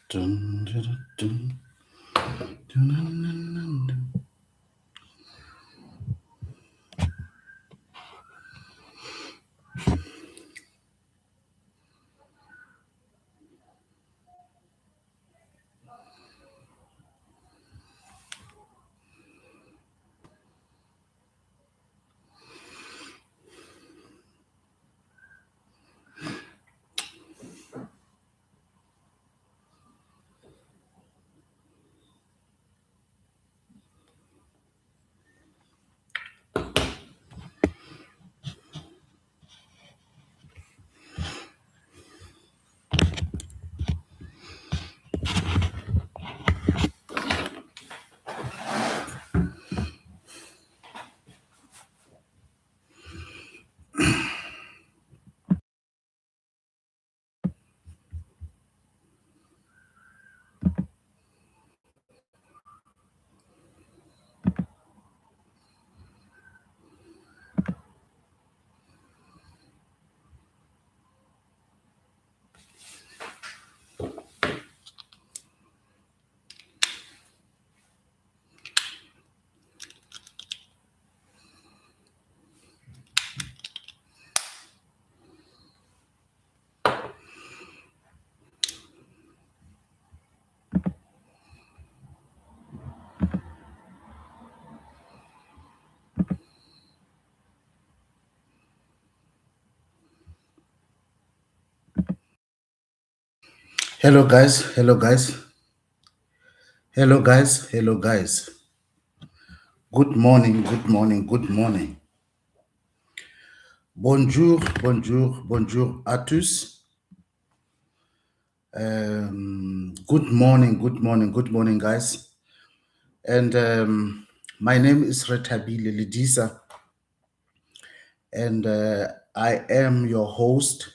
Dun, dun, dun, dun, dun, dun, dun, dun. Hello, guys. Hello, guys. Hello, guys. Hello, guys. Good morning. Good morning. Good morning. Bonjour, bonjour, bonjour à tous. Good morning, guys. And my name is Rethabile Lelisa, and I am your host.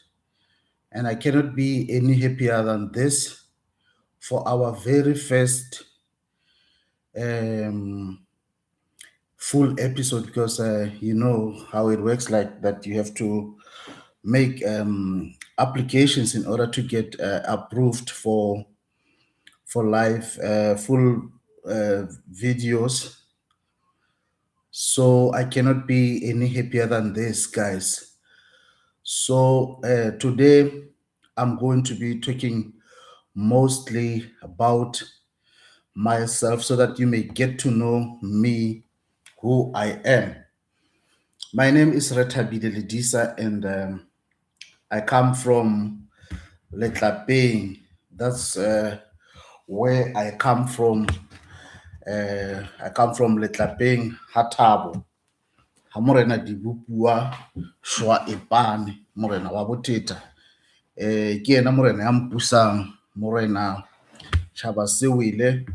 And I cannot be any happier than this for our very first um, full episode, because you know how it works, like that you have to make applications in order to get approved for live full videos. So I cannot be any happier than this, guys. So today I'm going to be talking mostly about myself, so that you may get to know me, who I am. My name is Rethabile Lelisa, and I come from Letlapeng. That's where I come from. I come from Letlapeng, Hatabo. Ha morena dibupua shwa epane, morena wa boteta. Ke ena morena ya mpusang, morena Chaba Sewile,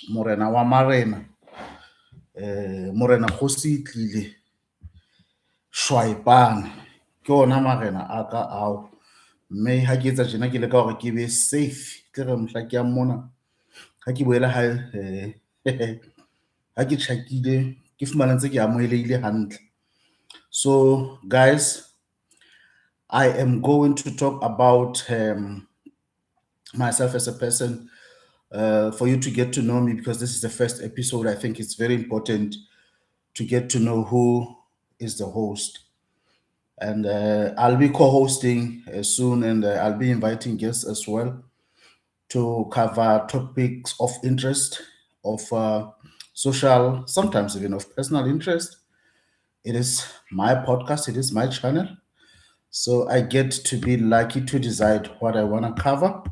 morena wa marena, morena Kgosi Tlile Shwaipane. Ke ona marena a ka ao, mme ha ke etsa tjena ke leka hore ke be safe, ke re mohla ke ya mona ha ke boela hae ha ke tjhakile ke fumana ntse ke amohelehile hantle. So guys, I am going to talk about myself as a person, for you to get to know me, because this is the first episode. I think it's very important to get to know who is the host. And I'll be co-hosting soon, and I'll be inviting guests as well to cover topics of interest, of social, sometimes even of personal interest. It is my podcast, it is my channel. So I get to be lucky to decide what I want to cover,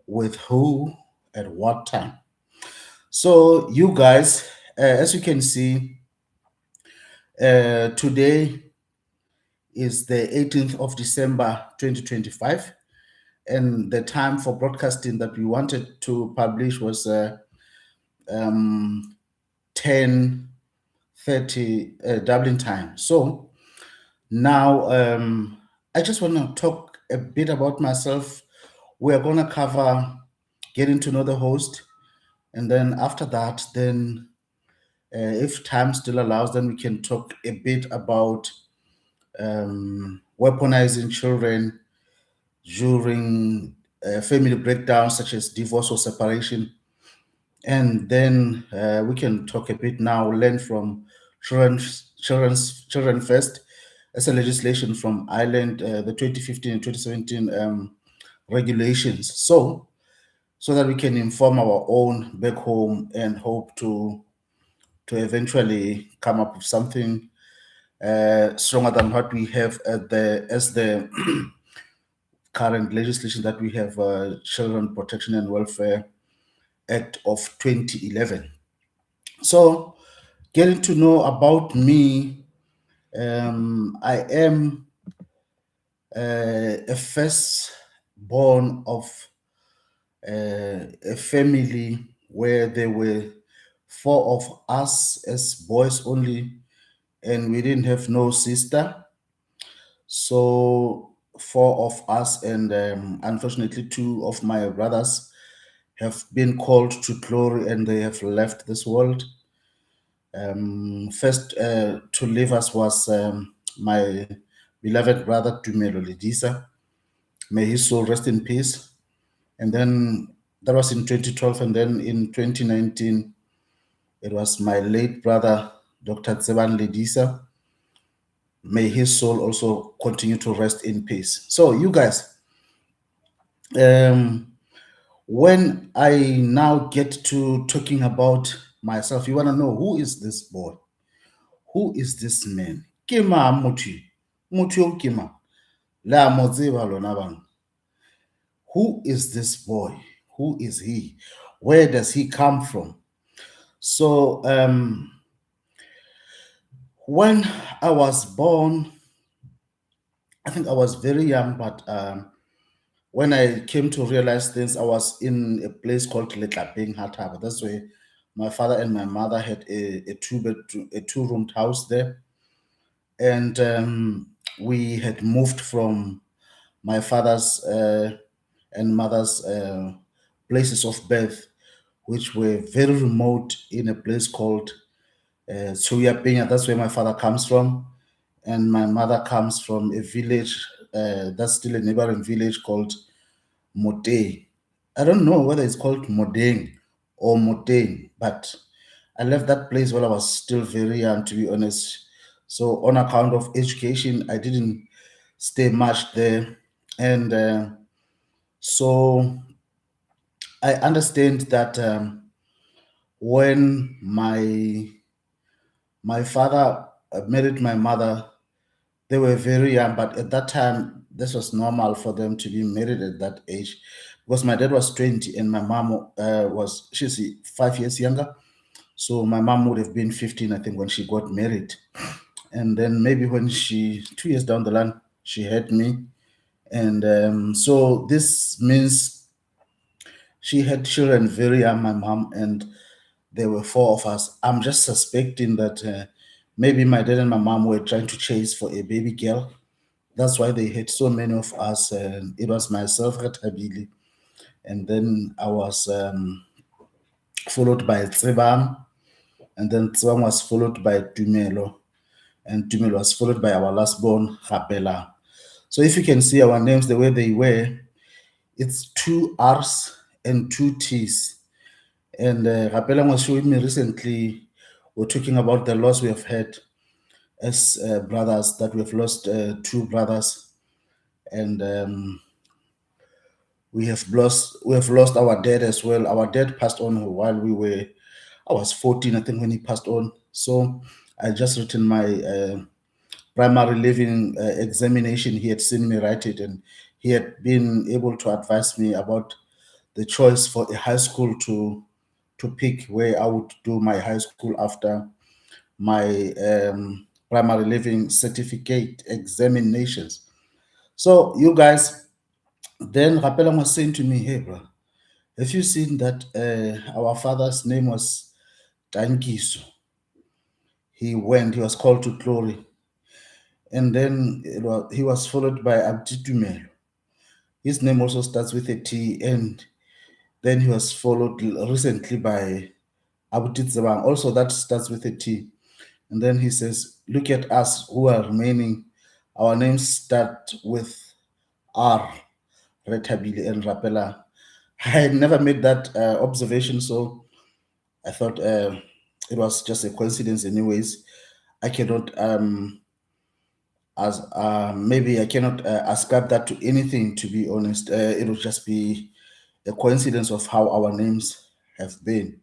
with who, at what time. So you guys, as you can see, today is the 18th of December 2025, and the time for broadcasting that we wanted to publish was 10:30 Dublin time. So now I just want to talk a bit about myself. We are going to cover getting to know the host, and then after that, then if time still allows, then we can talk a bit about weaponizing children during family breakdowns such as divorce or separation. And then we can talk a bit now, learn from children first as a legislation from Ireland, the 2015 and 2017 regulations. So that we can inform our own back home and hope to eventually come up with something stronger than what we have at the as the current legislation that we have, Children Protection and Welfare Act of 2011. So, getting to know about me, I am a firstborn of a family where there were four of us as boys only, and we didn't have no sister. So four of us, and unfortunately, two of my brothers have been called to glory and they have left this world. First to leave us was my beloved brother Tumelo Ledisa. May his soul rest in peace. And then that was in 2012, and then in 2019, it was my late brother Dr. Tseban Ledisa. May his soul also continue to rest in peace. So, you guys, um, when I now get to talking about myself, you want to know, who is this boy? Who is this man? Kima muti. Muti kima. La moziva lonaban. Who is this boy? Who is he? Where does he come from? So, when I was born, I think I was very young, but when I came to realize things, I was in a place called Letlapeng Hataba. That's where my father and my mother had a two-roomed house there, and we had moved from my father's and mother's places of birth, which were very remote, in a place called Tsuyapenya. That's where my father comes from, and my mother comes from a village that's still a neighboring village called Moteng. I don't know whether it's called Modeng or Moteng, but I left that place while I was still very young, to be honest. So, on account of education, I didn't stay much there. And so, I understand that when my father married my mother, they were very young, but at that time, this was normal for them to be married at that age, because my dad was 20 and my mom she's 5 years younger. So my mom would have been 15, I think, when she got married. And then maybe when 2 years down the line, she had me. And so this means she had children very young, my mom, and there were four of us. I'm just suspecting that maybe my dad and my mom were trying to chase for a baby girl. That's why they had so many of us. And it was myself, Rethabile, and then I was followed by Tsebang, and then Tsebang was followed by Tumelo, and Tumelo was followed by our last born, Rapela. So if you can see our names the way they were, it's two R's and two T's. And Rapela was showing me recently, we're talking about the loss we have had as brothers, that we've lost two brothers, and we have lost our dad as well. Our dad passed on while I was 14, I think, when he passed on. So I just written my primary living examination. He had seen me write it, and he had been able to advise me about the choice for a high school to pick where I would do my high school after my primary living certificate examinations. So, you guys, then Rapela was saying to me, "Hey, bro, have you seen that our father's name was Tankiso? He was called to glory. And then he was followed by Abditumelo. His name also starts with a T, and then he was followed recently by Abutitzabang, also that starts with a T. And then he says, look at us who are remaining. Our names start with R. Rethabile and Rapela. I had never made that observation, so I thought it was just a coincidence, anyways. I cannot as maybe I cannot ascribe that to anything. To be honest, it will just be a coincidence of how our names have been.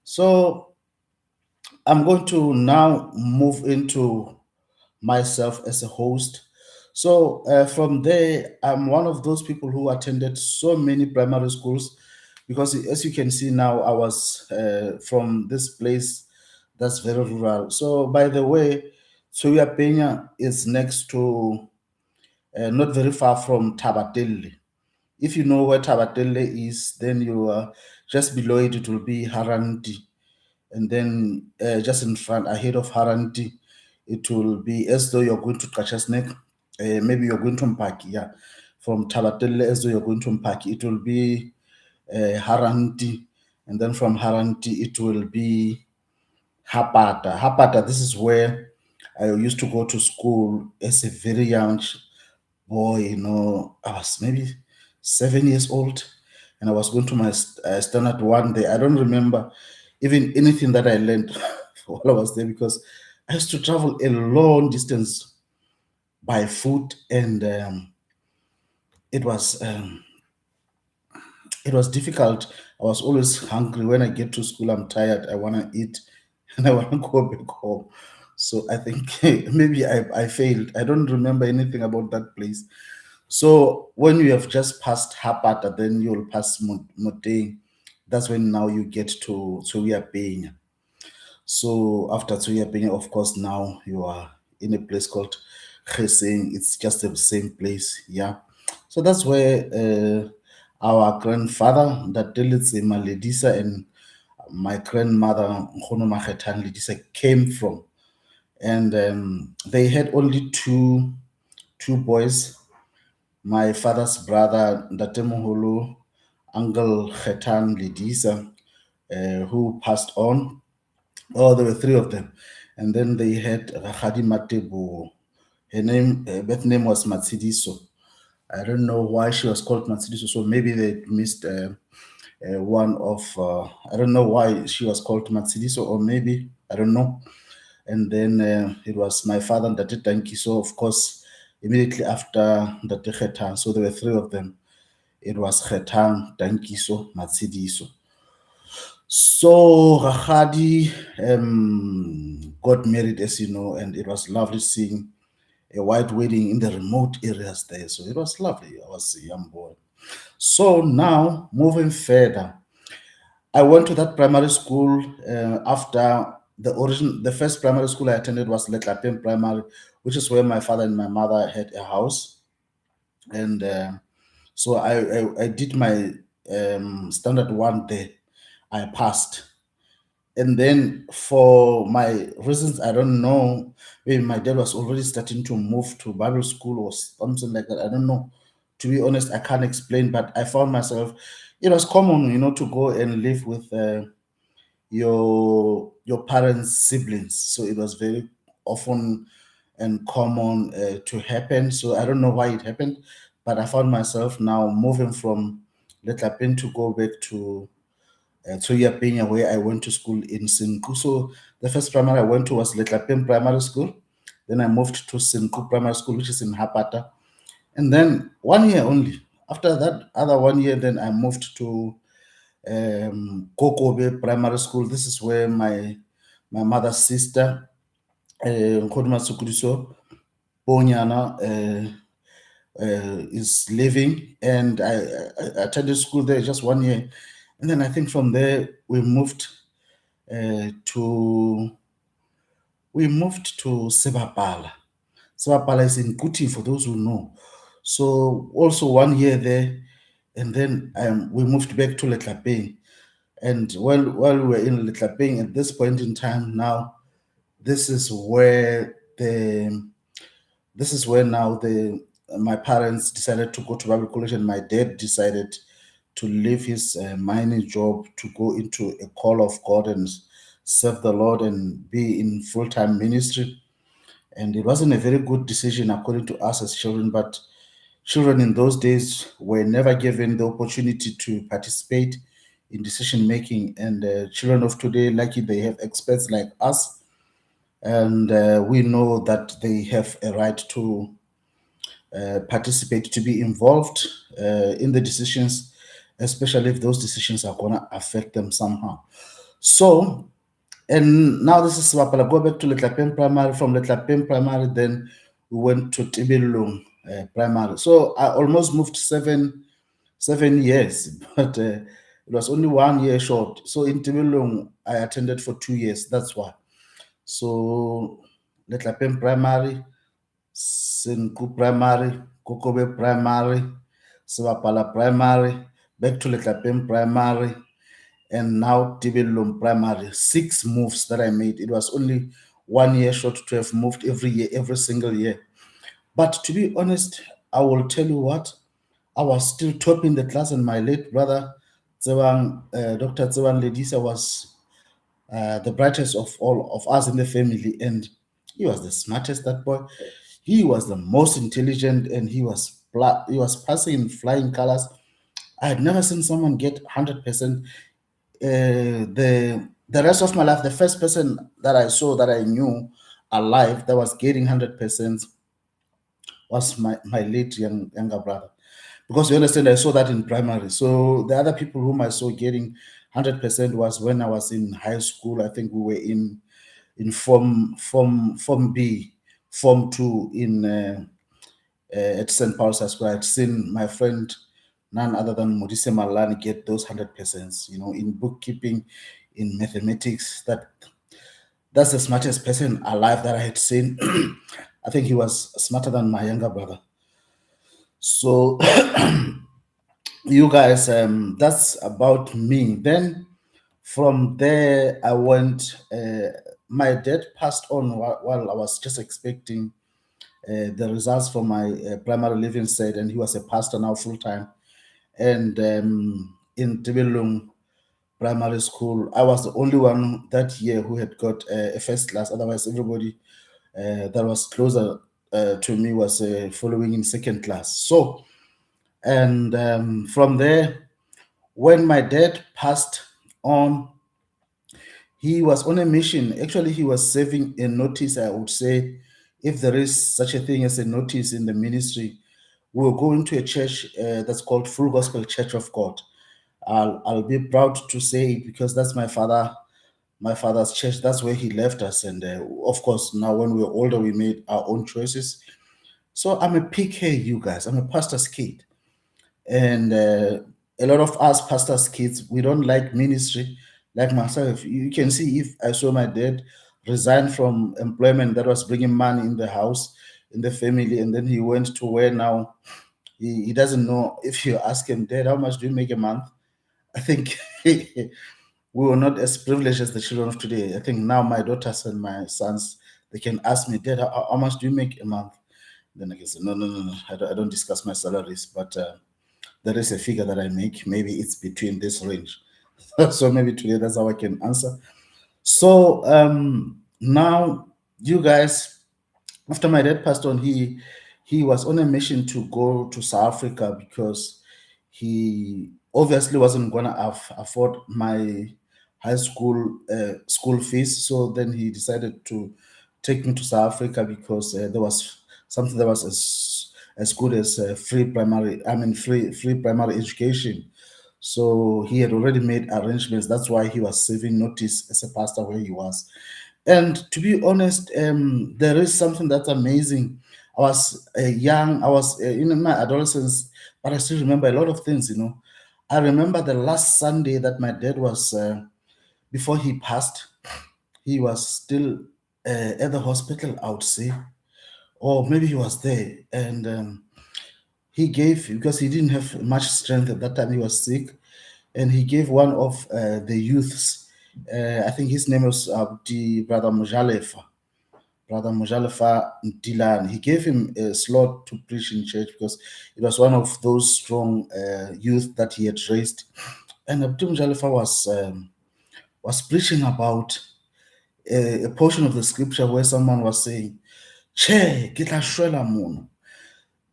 So I'm going to now move into myself as a host. So from there, I'm one of those people who attended so many primary schools because, as you can see now, I was from this place that's very rural. So, by the way, Suya Peña is next to, not very far from Tabatelle. If you know where Tabatelle is, then you are just below it, it will be Haranti, and then just in front, ahead of Haranti, it will be as though you're going to Kachasnek. Maybe you're going to Mpaki, yeah. From Tabatelle, as though you're going to Mpaki, it will be Haranti, and then from Haranti, it will be Hapata. Hapata, this is where I used to go to school as a very young boy. I was maybe 7 years old, and I was going to my standard one day. I don't remember even anything that I learned while I was there because I used to travel a long distance by foot, and it was um, it was difficult. I was always hungry. When I get to school, I'm tired. I want to eat, and I want to go back home. So I think maybe I failed. I don't remember anything about that place. So when you have just passed Hapata, then you'll pass Moteng. That's when now you get to Tsuya Penya. So after Tsuya Penya, of course, now you are in a place called Geseng. It's just the same place, yeah. So that's where our grandfather, that Lelitsima Ledisa, and my grandmother, Nkgono Makgethan Ledisa, came from. And they had only two boys. My father's brother, Ndatemoholo, Uncle Khetan Ledisa, who passed on. Oh, there were three of them. And then they had Rakgadi Matebo. Her name, birth name was Matsidiso. I don't know why she was called Matsidiso. So maybe they missed one of, I don't know why she was called Matsidiso, or maybe, I don't know. And then it was my father, Ndate Tankiso, of course, immediately after Ndate Khetan. So there were three of them. It was Khetan, Tankiso, Matsidiso. So Rahadi got married, as you know, and it was lovely seeing a white wedding in the remote areas there. So it was lovely. I was a young boy. So now, moving further, I went to that primary school after the first primary school I attended was Letlapen Primary, which is where my father and my mother had a house. And so I did my standard one there. I passed. And then for my reasons, I don't know, maybe my dad was already starting to move to Bible school or something like that. I don't know. To be honest, I can't explain, but I found myself, it was common, to go and live with your parents' siblings. So it was very often and common to happen. So I don't know why it happened, but I found myself now moving from Letlapin to go back to Yapenya, where I went to school in Sinku. So the first primary I went to was Letlapin Primary School. Then I moved to Sinku Primary School, which is in Hapata. And then 1 year only. After that other 1 year, then I moved to Kokobe Primary School. This is where my mother's sister, Nkoduma Sukudiso Bonyana, is living, and I attended school there just 1 year, and then I think from there to we moved to Sebapala. Sebapala is in Kuti, for those who know. So also 1 year there, and then we moved back to Letlapeng. And while we were in Letlapeng at this point in time, now this is where now the my parents decided to go to Bible college, and my dad decided to leave his mining job to go into a call of God and serve the Lord and be in full-time ministry. And it wasn't a very good decision according to us as children, but Children in those days were never given the opportunity to participate in decision making, and children of today, lucky they have experts like us, and we know that they have a right to participate, to be involved in the decisions, especially if those decisions are going to affect them somehow. So, and now this is Swapala. Go back to Letlapeng Primary. From Letlapeng Primary, then we went to Tibelung Primary. So I almost moved 7 years, but it was only 1 year short. So in Tibelung, I attended for 2 years. That's why. So Letlapeng Primary, Senku Primary, Kokobe Primary, Swapala Primary, back to Letlapeng Primary, and now Tibelung Primary. 6 moves that I made. It was only 1 year short to have moved every year, every single year. But to be honest, I will tell you what, I was still topping the class, and my late brother, Dr. Tsewang Ledisa, was the brightest of all of us in the family, and he was the smartest, that boy. He was the most intelligent, and he was passing in flying colors. I had never seen someone get 100%. The rest of my life, the first person that I saw, that I knew alive, that was getting 100% was my late younger brother. Because you understand, I saw that in primary. So the other people whom I saw getting 100% was when I was in high school. I think we were in form B, form 2 in at St. Paul's High School. I'd seen my friend, none other than Modise Malani, get those 100%. You know, in bookkeeping, in mathematics, that's the smartest person alive that I had seen. I think he was smarter than my younger brother. So you guys, that's about me. Then from there, I went. My dad passed on while I was just expecting the results from my primary living set, and he was a pastor now full time. And in Tibelung Primary School, I was the only one that year who had got a first class. Otherwise, everybody that was closer to me was following in second class. So, and from there, when my dad passed on, he was on a mission. Actually, he was serving a notice, I would say, if there is such a thing as a notice in the ministry. We were going to a church that's called Full Gospel Church of God. I'll be proud to say it because that's my father's church. That's where he left us. And of course, now when we were older, we made our own choices. So I'm a PK, you guys. I'm a pastor's kid. And a lot of us pastors' kids, we don't like ministry. Like myself, you can see if I saw my dad resign from employment that was bringing money in the house, in the family, and then he went to where now he doesn't know. If you ask him, Dad, how much do you make a month? I think we were not as privileged as the children of today. I think now my daughters and my sons, they can ask me, Dad, how much do you make a month? Then I can say, no. I don't discuss my salaries, but there is a figure that I make. Maybe it's between this range. So maybe today that's how I can answer. So now you guys, after my dad passed on, he was on a mission to go to South Africa because he obviously wasn't gonna afford my high school fees. So then he decided to take me to South Africa because there was something that was as good as free primary education. So he had already made arrangements. That's why he was serving notice as a pastor where he was. And to be honest, there is something that's amazing. I was young, I was in my adolescence, but I still remember a lot of things, you know. I remember the last Sunday that my dad was, before he passed, he was still at the hospital, I would say, or maybe he was there. And he gave, because he didn't have much strength at that time, he was sick, and he gave one of the youths, I think his name was Brother Mojalefa. Brother Mojalefa Dilan. He gave him a slot to preach in church because it was one of those strong youth that he had raised. And Abdi Mojalefa was preaching about a portion of the scripture where someone was saying, Che, ke tla shwela mono.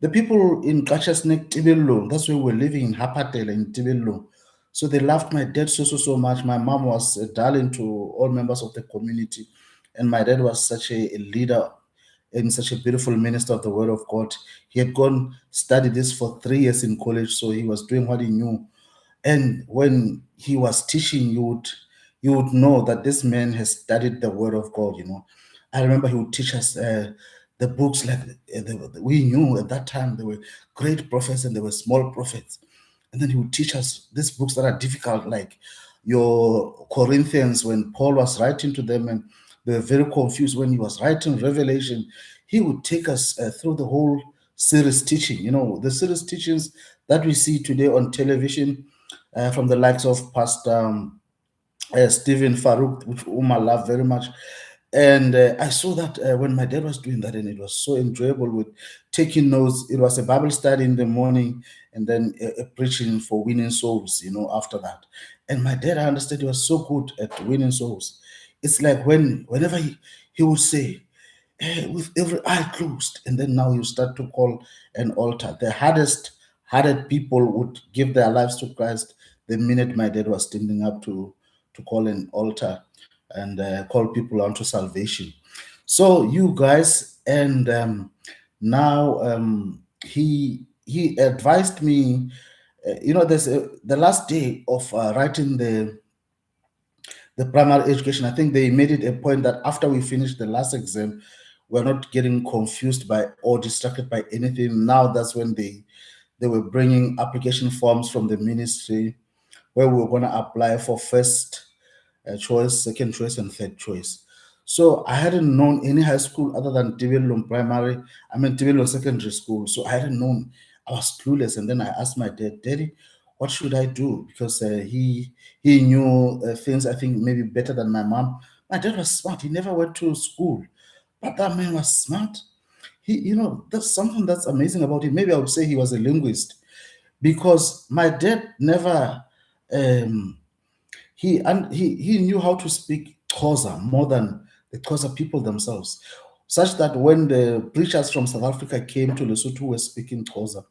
The people in Kachasnek, Tibello, that's where we were living in Hapatela in Tibello. So they loved my dad so much. My mom was a darling to all members of the community. And my dad was such a leader and such a beautiful minister of the word of God. He had gone studied this for 3 years in college, so he was doing what he knew. And when he was teaching, you would know that this man has studied the word of God. I remember he would teach us the books like we knew at that time there were great prophets and there were small prophets, and then he would teach us these books that are difficult, like your Corinthians, when Paul was writing to them and they were very confused when he was writing Revelation. He would take us through the whole series teaching. The series teachings that we see today on television from the likes of Pastor Stephen Farouk, which whom I love very much. And I saw that when my dad was doing that, and it was so enjoyable with taking notes. It was a Bible study in the morning, and then a preaching for winning souls, after that. And my dad, I understood, he was so good at winning souls. It's like whenever he would say, with every eye closed, and then now you start to call an altar. The hardest hearted people would give their lives to Christ the minute my dad was standing up to call an altar and call people onto salvation. So you guys, and now he advised me. There's the last day of writing the primary education. I think they made it a point that after we finished the last exam, we're not getting confused by or distracted by anything. Now that's when they were bringing application forms from the ministry where we were going to apply for first choice, second choice, and third choice. So I hadn't known any high school other than Tibelum Primary. I mean Tibelum Secondary School. So I hadn't known. I was clueless, and then I asked my dad, "Daddy, what should I do?" Because he knew things I think maybe better than my mom. My dad was smart. He never went to school, but that man was smart. That's something that's amazing about him. Maybe I would say he was a linguist because my dad never. Um, he knew how to speak Xhosa more than the Xhosa people themselves, such that when the preachers from South Africa came to Lesotho who were speaking Xhosa,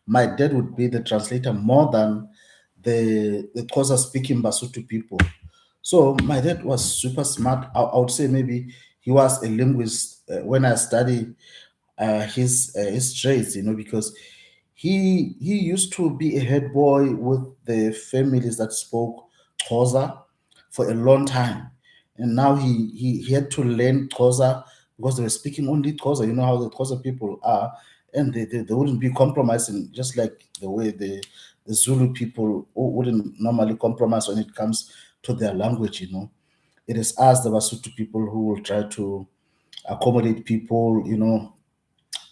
my dad would be the translator more than the Xhosa speaking Basotho people. So my dad was super smart. I would say maybe he was a linguist when I studied his traits, because he used to be a head boy with the families that spoke Xhosa for a long time, and now he had to learn Xhosa because they were speaking only Xhosa. You know how the Xhosa people are, and they wouldn't be compromising, just like the way the Zulu people wouldn't normally compromise when it comes to their language. It is us, the Basotho people, who will try to accommodate people.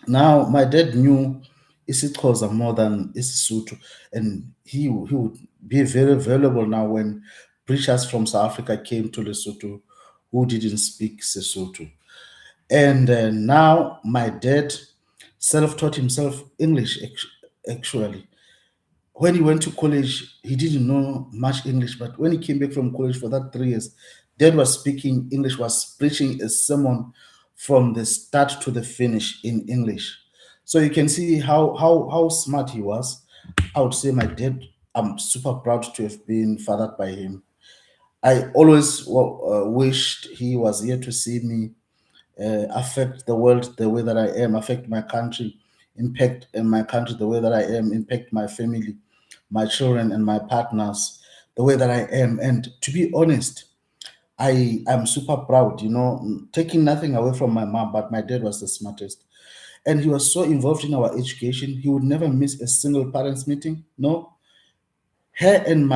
Now my dad knew isiXhosa more than isiSotho, and he would be very valuable now when preachers from South Africa came to Lesotho who didn't speak Sesotho. And now my dad self-taught himself English actually. When he went to college, he didn't know much English, but when he came back from college for that 3 years, dad was speaking English, was preaching a sermon from the start to the finish in English. So you can see how smart he was. I would say my dad, I'm super proud to have been fathered by him. I always wished he was here to see me affect the world the way that I am, affect my country, impact in my country the way that I am, impact my family, my children, and my partners the way that I am. And to be honest, I am super proud, taking nothing away from my mom, but my dad was the smartest. And he was so involved in our education, he would never miss a single parents' meeting. No, him and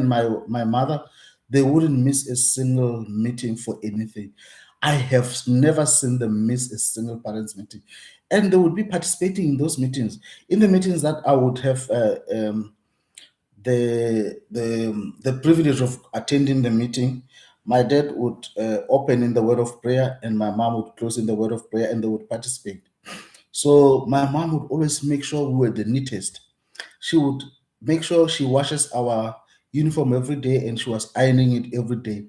my mother, they wouldn't miss a single meeting for anything. I have never seen them miss a single parents meeting, and they would be participating in those meetings. In the meetings that I would have the privilege of attending the meeting, my dad would open in the word of prayer and my mom would close in the word of prayer, and they would participate. So my mom would always make sure we were the neatest. She would make sure she washes our uniform every day and she was ironing it every day.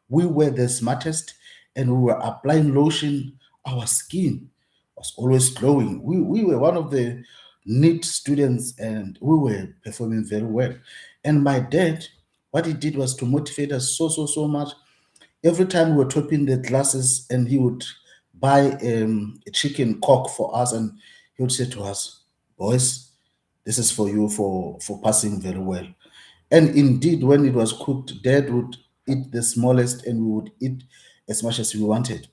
We were the smartest, and we were applying lotion. Our skin was always glowing. We were one of the neat students and we were performing very well. And my dad, what he did was to motivate us so much. Every time we were topping the classes, and he would buy a chicken cock for us, and he would say to us, "Boys, this is for you for passing very well." And indeed, when it was cooked, Dad would eat the smallest, and we would eat as much as we wanted.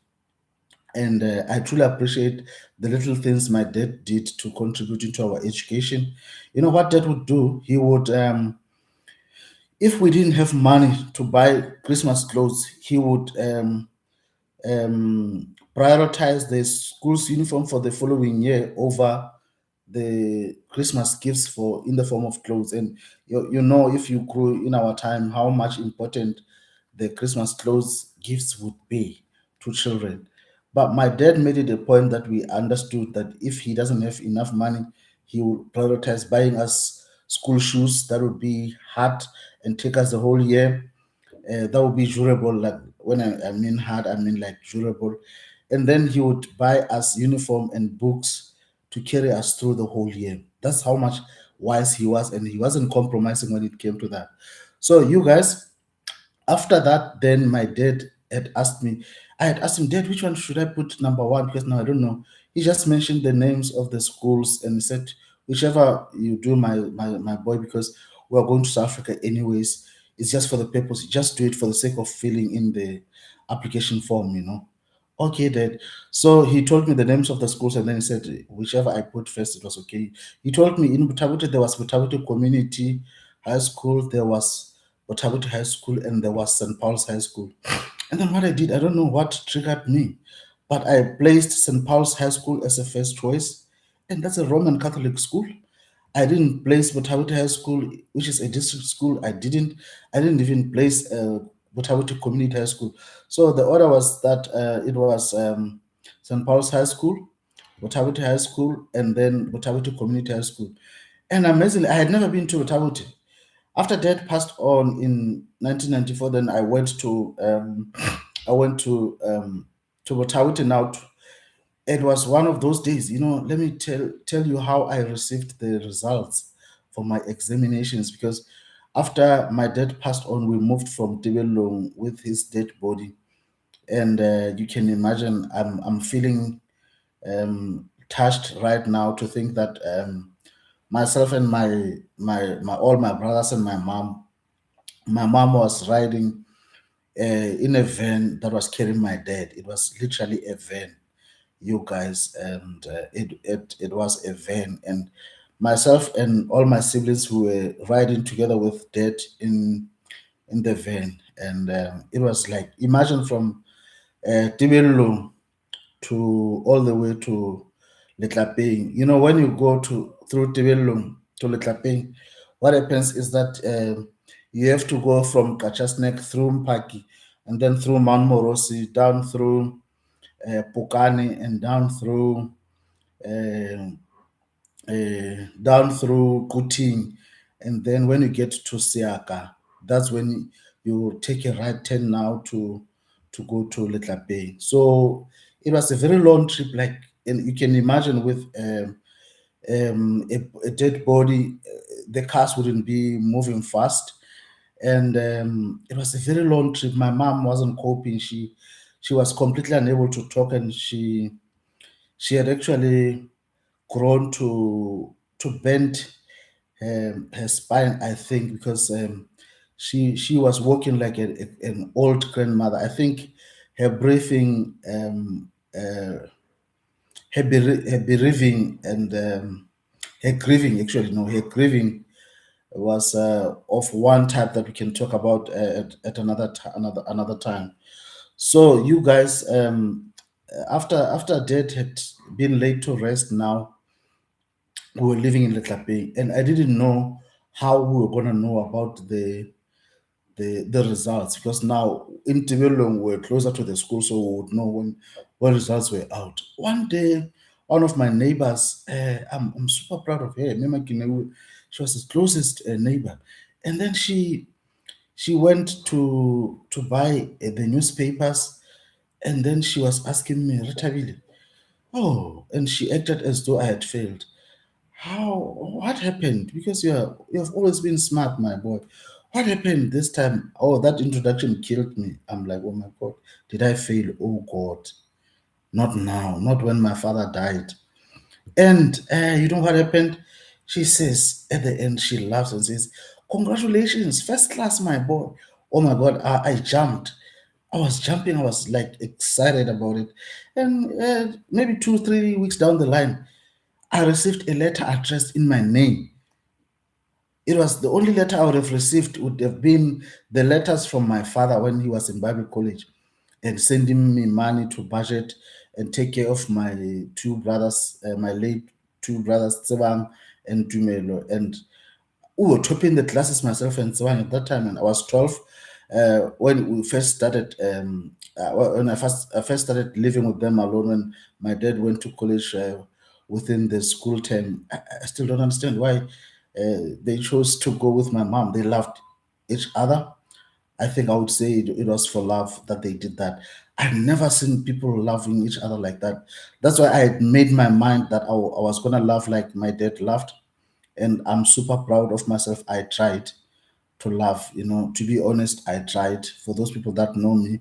And I truly appreciate the little things my dad did to contribute into our education. You know what Dad would do? He would, if we didn't have money to buy Christmas clothes, he would prioritize the school's uniform for the following year over the Christmas gifts for in the form of clothes. And you know, if you grew in our time, how much important the Christmas clothes gifts would be to children. But my dad made it a point that we understood that if he doesn't have enough money, he would prioritize buying us school shoes that would be hard and take us the whole year. That would be durable. Like when I mean hard, I mean like durable. And then he would buy us uniform and books to carry us through the whole year. That's how much wise he was, and he wasn't compromising when it came to that. So you guys, after that, then my dad had asked me, I had asked him, Dad, which one should I put number one? Because now I don't know. He just mentioned the names of the schools and he said, whichever you do, my boy, because we're going to South Africa anyways. It's just for the purpose. Just do it for the sake of filling in the application form, you know. Okay, Dad. So he told me the names of the schools, and then he said, whichever I put first, it was okay. He told me in Butawute, there was Butawute Community High School, there was Butawute High School, and there was St. Paul's High School. And then what I did, I don't know what triggered me, but I placed St. Paul's High School as a first choice, and that's a Roman Catholic school. I didn't place Butawite High School, which is a district school. I didn't even place Butawite Community High School. So the order was that it was St. Paul's High School, Butawite High School, and then Butawite Community High School. And amazingly, I had never been to Butawite. After Dad passed on in 1994, then I went to Butawite now. It was one of those days, you know. Let me tell you how I received the results for my examinations, because after my dad passed on, we moved from Tibelong with his dead body. And you can imagine, I'm feeling touched right now to think that myself and my all my brothers and my mom was riding in a van that was carrying my dad. It was literally a van, you guys, and it was a van, and myself and all my siblings who were riding together with dad in the van. And it was like, imagine from Tibello to all the way to Letlapeng. You know, when you go to through Tibello to Letlapeng, what happens is that you have to go from Kachasnek through Mpaki, and then through Mount Morosi, down through Pukani, and uh, down through Kuting. And then when you get to Siaka, that's when you take a right turn now to go to Letlapeng. So it was a very long trip, like, and you can imagine with a dead body, the cars wouldn't be moving fast. And it was a very long trip. My mom wasn't coping. She was completely unable to talk, and she had actually grown to bend her spine, I think, because she was walking like an old grandmother. I think her breathing, her bereaving, and her grieving, actually, no, her grieving was of one type that we can talk about at another time. So you guys, after Dad had been laid to rest, now we were living in Letlapeng, and I didn't know how we were gonna know about the results, because now in Tibelong we were closer to the school, so we would know when results were out. One day, one of my neighbors, I'm super proud of her. Mema Kinewu, she was the closest neighbor, and then she went to buy the newspapers, and then she was asking me, Rethabile, Oh, and she acted as though I had failed. How? What happened? Because you have always been smart, my boy. What happened this time? Oh, that introduction killed me. I'm like, oh my God, did I fail? Oh God, not now, not when my father died. And you know what happened? She says at the end, she laughs and says, "Congratulations, first class, my boy." Oh my God, I jumped. I was jumping. I was like excited about it. And maybe 2, 3 weeks down the line, I received a letter addressed in my name. It was the only letter I would have received would have been the letters from my father when he was in Bible college and sending me money to budget and take care of my two brothers, my late two brothers, Tsebang and Dumelo. And we were topping the classes, myself and Tsebang at that time, and I was 12 when we first started. When I first started living with them alone, when my dad went to college within the school term, I still don't understand why they chose to go with my mom. They loved each other. I think I would say it was for love that they did that. I've never seen people loving each other like that. That's why I had made my mind that I was going to love like my dad loved. And I'm super proud of myself. I tried to love, to be honest, I tried. For those people that know me,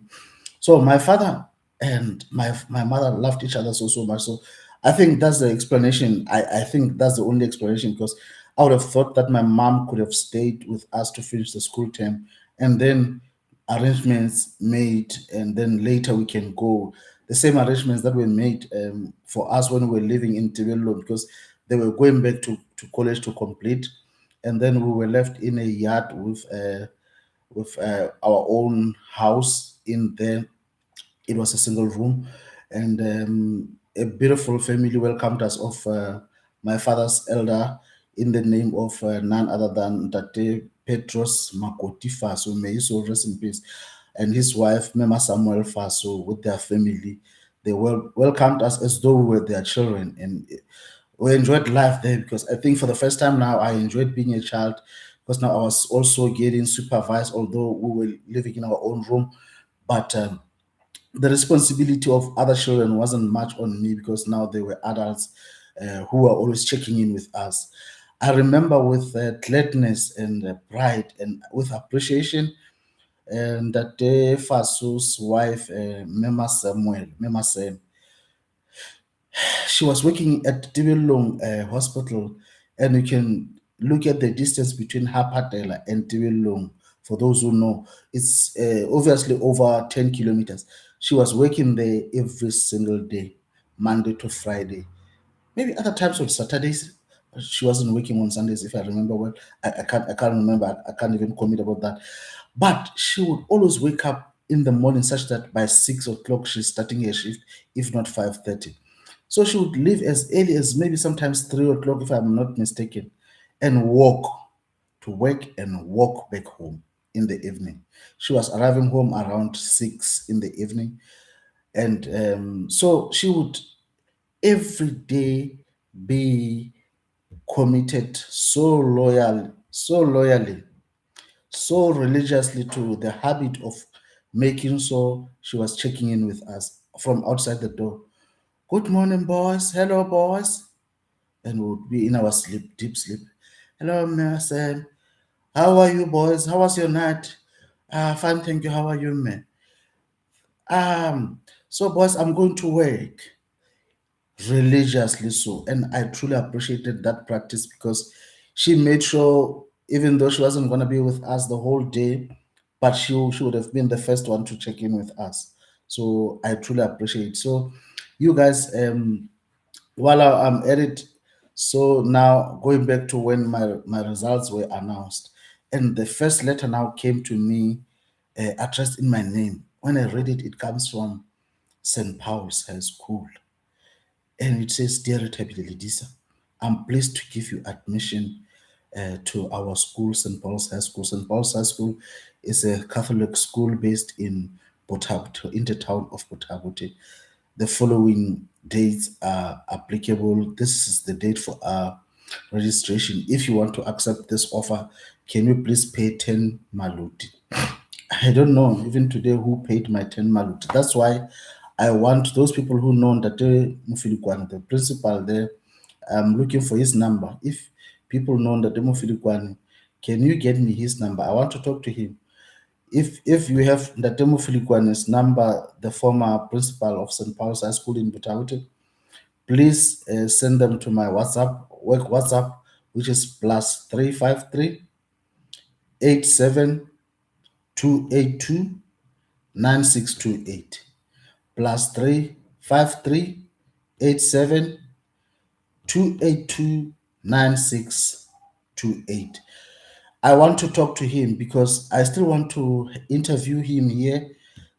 so my father and my mother loved each other so much. So I think that's the explanation. I think that's the only explanation, because I would have thought that my mom could have stayed with us to finish the school term and then arrangements made, and then later we can go. The same arrangements that were made for us when we were living in Tibelo, because they were going back to college to complete, and then we were left in a yard with our own house in there. It was a single room, and a beautiful family welcomed us of my father's elder in the name of none other than Tate Petros Makoti Faso. May his soul rest in peace. And his wife, Mema Samuel Faso, with their family. They welcomed us as though we were their children. And we enjoyed life there, because I think for the first time now, I enjoyed being a child, because now I was also getting supervised, although we were living in our own room. But the responsibility of other children wasn't much on me, because now they were adults who were always checking in with us. I remember with gladness and pride and with appreciation, and that day Fasu's wife, Mema Sam, she was working at Tibilong Hospital, and you can look at the distance between Hapatela and Tibilong. For those who know, it's obviously over 10 kilometers. She was working there every single day, Monday to Friday. Maybe other times on Saturdays. She wasn't working on Sundays, if I remember well. I can't remember. I can't even commit about that. But she would always wake up in the morning, such that by 6 o'clock she's starting her shift, if not 5:30. So she would leave as early as maybe sometimes 3 o'clock, if I'm not mistaken, and walk to work and walk back home in the evening. She was arriving home around 6 in the evening. And so she would every day be committed so loyally, so religiously to the habit of making sure she was checking in with us from outside the door. Good morning, boys. Hello, boys. And we would be in our sleep, deep sleep. Hello, Sam. How are you, boys? How was your night? Fine, thank you. How are you, man? So, boys, I'm going to work religiously so, and I truly appreciated that practice, because she made sure, even though she wasn't going to be with us the whole day, but she would have been the first one to check in with us. So I truly appreciate. So, you guys, while I'm at it, so now going back to when my results were announced, and the first letter now came to me, addressed in my name. When I read it, it comes from St. Paul's High School, and it says, "Dear Rethabile Lelisa, I'm pleased to give you admission to our school, St. Paul's High School." St. Paul's High School is a Catholic school based in Botabuti, in the town of Botabuti. The following dates are applicable. This is the date for our registration. If you want to accept this offer, can you please pay 10 maluti? I don't know even today who paid my 10 maluti. That's why I want those people who know Ndate Mufilikwane, the principal there. I'm looking for his number. If people know Ndate Mufilikwane, can you get me his number? I want to talk to him. If you have Ndate Mufilikwane's number, the former principal of St. Paul's High School in Butaute, please send them to my work WhatsApp, which is plus 353 9628 plus 353 87 282 9628. I want to talk to him because I still want to interview him here.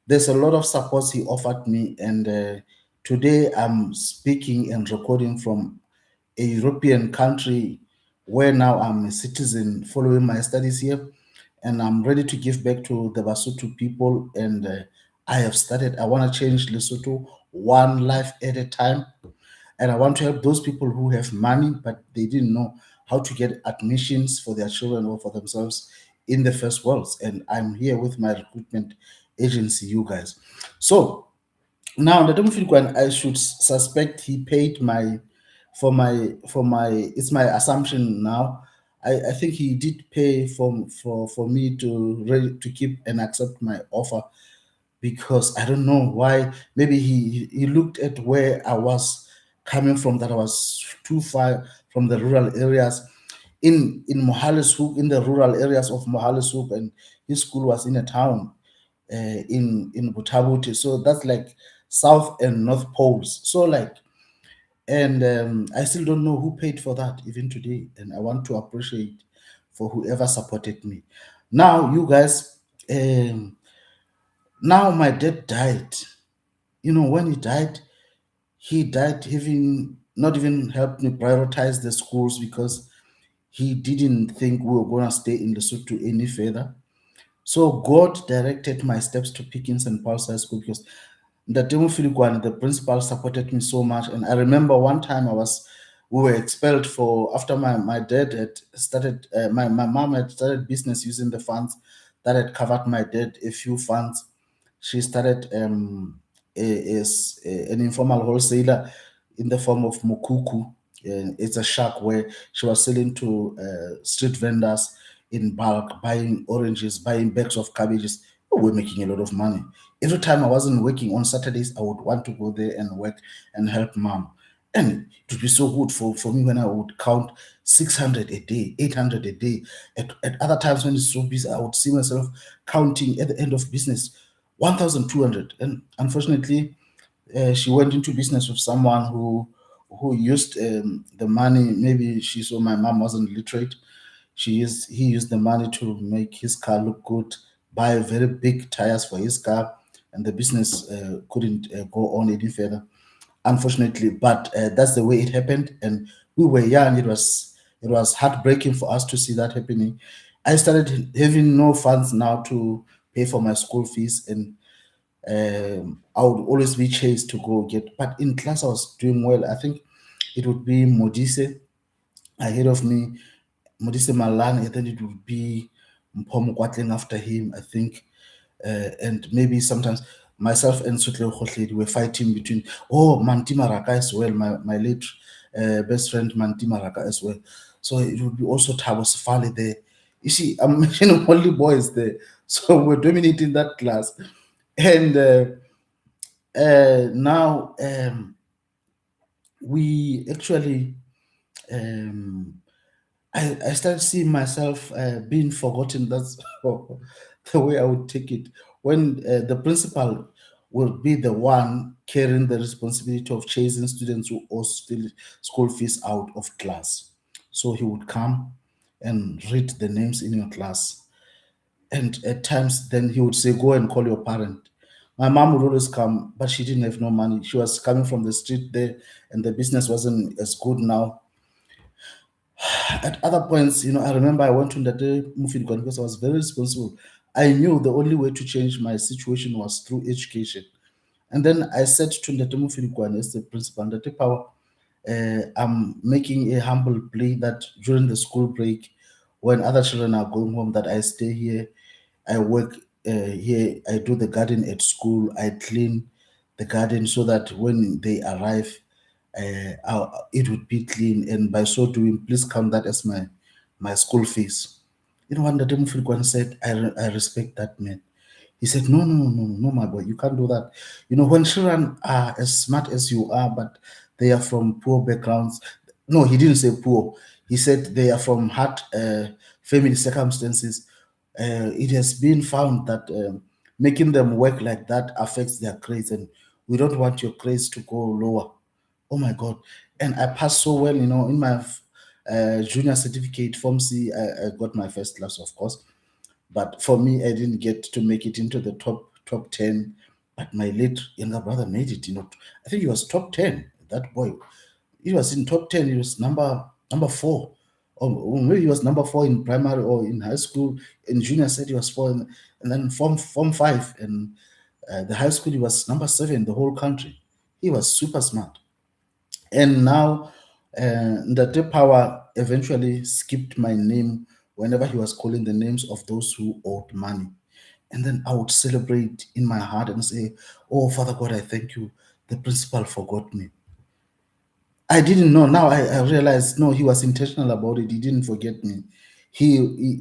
There's a lot of support he offered me, and today I'm speaking and recording from a European country where now I'm a citizen following my studies here, and I'm ready to give back to the Basotho people. And I have started, I want to change Lesotho one life at a time. And I want to help those people who have money, but they didn't know how to get admissions for their children or for themselves in the first worlds. And I'm here with my recruitment agency, you guys. So now the Demofilkwan, I should suspect he paid my it's my assumption now. I think he did pay for me to keep and accept my offer, because I don't know why. Maybe he looked at where I was coming from, that I was too far from the rural areas in Mohale's in the rural areas of Mohale's, and his school was in a town in Butabuti. So that's like south and north poles. So like, and I still don't know who paid for that even today. And I want to appreciate for whoever supported me. Now, you guys, now my dad died. You know, when he died having not even helped me prioritize the schools, because he didn't think we were going to stay in Lesotho any further. So God directed my steps to pick in St. Paul's High School, because the principal, supported me so much. And I remember one time we were expelled for, after my dad had started, my mom had started business using the funds that had covered my dad, a few funds. She started an informal wholesaler in the form of Mukuku. It's a shack where she was selling to street vendors in bulk, buying oranges, buying bags of cabbages. We were making a lot of money. Every time I wasn't working on Saturdays, I would want to go there and work and help mom. And it would be so good for me when I would count 600 a day, 800 a day. At other times when it's so busy, I would see myself counting at the end of business 1,200. And unfortunately, she went into business with someone who used the money. Maybe she saw my mom wasn't literate. He used the money to make his car look good, buy very big tires for his car, and the business couldn't go on any further, unfortunately. But that's the way it happened, and we were young. It was heartbreaking for us to see that happening. I started having no funds now to pay for my school fees, and I would always be chased to go get. But in class, I was doing well. I think it would be Modise ahead of me, Modise Malane, and then it would be Mphomo Kwatling after him, I think. And maybe sometimes myself and Sutle Khotledi were fighting between, oh, Manti Maraka as well, my late best friend Manti Maraka as well. So it would be also Thabo Sefale there. You see, I'm mentioning only boys there. So we're dominating that class. And now we actually, um, I started seeing myself being forgotten. That's the way I would take it. When the principal will be the one carrying the responsibility of chasing students who owe school fees out of class. So he would come and read the names in your class. And at times, then he would say, go and call your parent. My mom would always come, but she didn't have no money. She was coming from the street there, and the business wasn't as good now. At other points, I remember I went to Ndate Mufidikwan because I was very responsible. I knew the only way to change my situation was through education. And then I said to Ndate Mufidikwan as the principal, Ndate Power, I'm making a humble plea that during the school break, when other children are going home, that I stay here. I work here. I do the garden at school. I clean the garden so that when they arrive, it would be clean. And by so doing, please count that as my school fees. You know what Ntate Mofokwane said? I respect that man. He said, no, no, no, no, my boy, you can't do that. You know, when children are as smart as you are, but they are from poor backgrounds. No, he didn't say poor. He said they are from hard family circumstances. It has been found that making them work like that affects their grades, and we don't want your grades to go lower. Oh my God. And I passed so well, you know, in my junior certificate, Form C, I got my first class, of course. But for me, I didn't get to make it into the top 10. But my late younger brother made it, you know. I think he was top 10. That boy, he was in top 10. He was number four. Or maybe he was number four in primary or in high school. In junior said he was four, and then form five. And the high school, he was number seven in the whole country. He was super smart. And now, Ndate Power eventually skipped my name whenever he was calling the names of those who owed money. And then I would celebrate in my heart and say, oh, Father God, I thank you. The principal forgot me. I didn't know. Now I realized, no, he was intentional about it. He didn't forget me.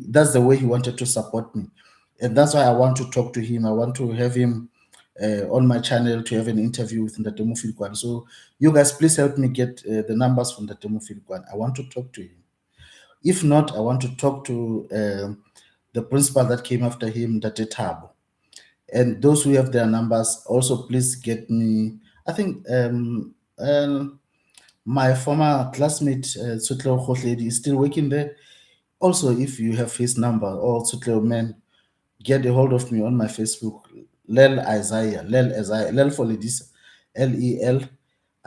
That's the way he wanted to support me. And that's why I want to talk to him. I want to have him on my channel to have an interview with Ndate Mofokwane. So you guys, please help me get the numbers from Ndate Mofokwane. I want to talk to him. If not, I want to talk to the principal that came after him, Ndate Thabo. And those who have their numbers, also please get me. I think my former classmate, Sutleo Khotledi, is still working there. Also, if you have his number, or Sutleo man, get a hold of me on my Facebook. Lel for Ledisa, Lel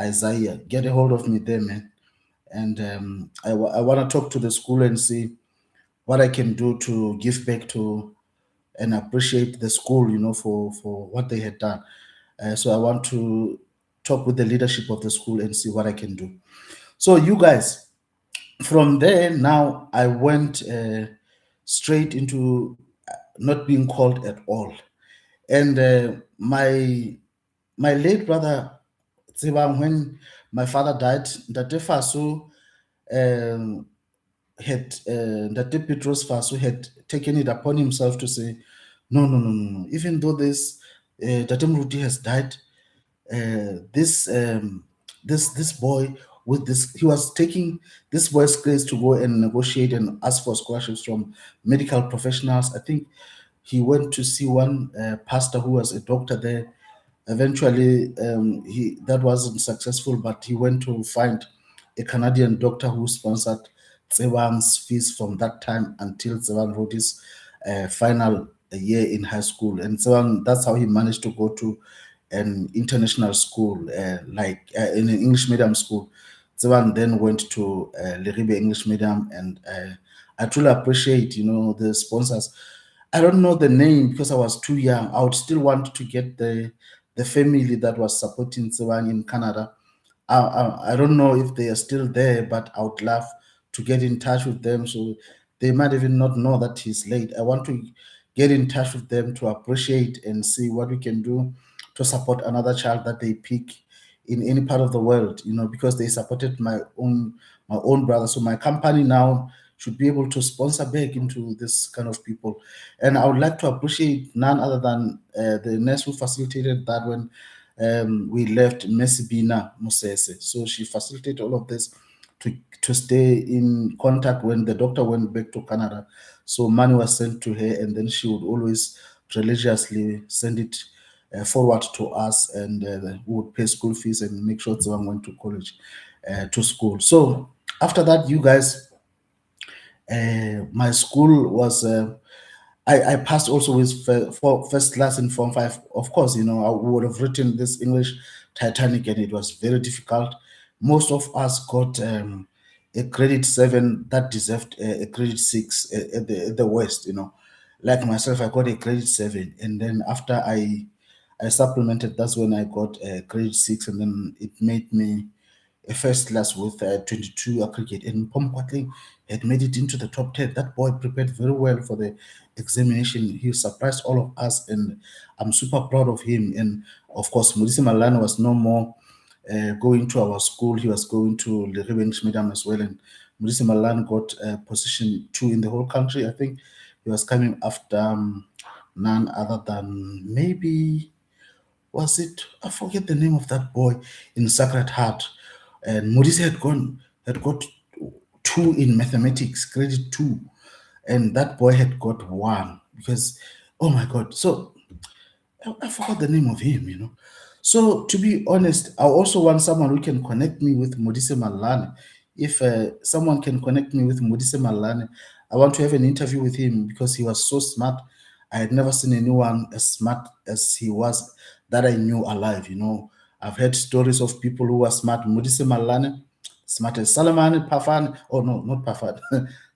Isaiah. Get a hold of me there, man. And I want to talk to the school and see what I can do to give back to and appreciate the school, you know, for what they had done. So I want to talk with the leadership of the school and see what I can do. So you guys, from there now I went straight into not being called at all. And my late brother Tsebang, when my father died, Ntate Faso um, had Ntate Petros Faso had taken it upon himself to say, no, no, no, no, no. Even though this Tate Mruti has died, this this boy with this, he was taking this boy's case to go and negotiate and ask for scholarships from medical professionals. I think he went to see one pastor who was a doctor there. Eventually, he that wasn't successful, but he went to find a Canadian doctor who sponsored Tsebang's fees from that time until Tsebang wrote his final year in high school. And Tsebang, that's how he managed to go to an international school, in an English medium school. Tsebang then went to Leribe English medium, and I truly appreciate, you know, the sponsors. I don't know the name because I was too young. I would still want to get the family that was supporting Tsebang in Canada. I don't know if they are still there, but I would love to get in touch with them. So they might even not know that he's late. I want to get in touch with them to appreciate and see what we can do to support another child that they pick in any part of the world, you know, because they supported my own brother. So my company now should be able to sponsor back into this kind of people. And I would like to appreciate none other than the nurse who facilitated that when we left Mesibina Musese. So she facilitated all of this to stay in contact when the doctor went back to Canada. So money was sent to her, and then she would always religiously send it forward to us, and we would pay school fees and make sure someone went to college, to school. So after that, you guys, my school was I passed also with for first class in Form 5. Of course, you know, I would have written this English Titanic and it was very difficult. Most of us got a grade 7 that deserved a grade 6 at the worst, you know. Like myself, I got a grade 7. And then after I supplemented, that's when I got a grade 6. And then it made me a first class with 22 aggregate, and Pomkwatling had made it into the top 10. That boy prepared very well for the examination. He surprised all of us, and I'm super proud of him. And of course, Modise Malane was no more going to our school. He was going to the English medium as well. And Modise Malane got position 2 in the whole country. I think he was coming after none other than maybe, was it, I forget the name of that boy in Sacred Heart. And Modise had got 2 in mathematics, credit 2, and that boy had got 1 because, oh my God. So I forgot the name of him. So to be honest, I also want someone who can connect me with Modise Malane. If someone can connect me with Modise Malane, I want to have an interview with him because he was so smart. I had never seen anyone as smart as he was that I knew alive. I've heard stories of people who were smart. Modise Malane, smart as Salamani Pafan. Oh no, not Pafan.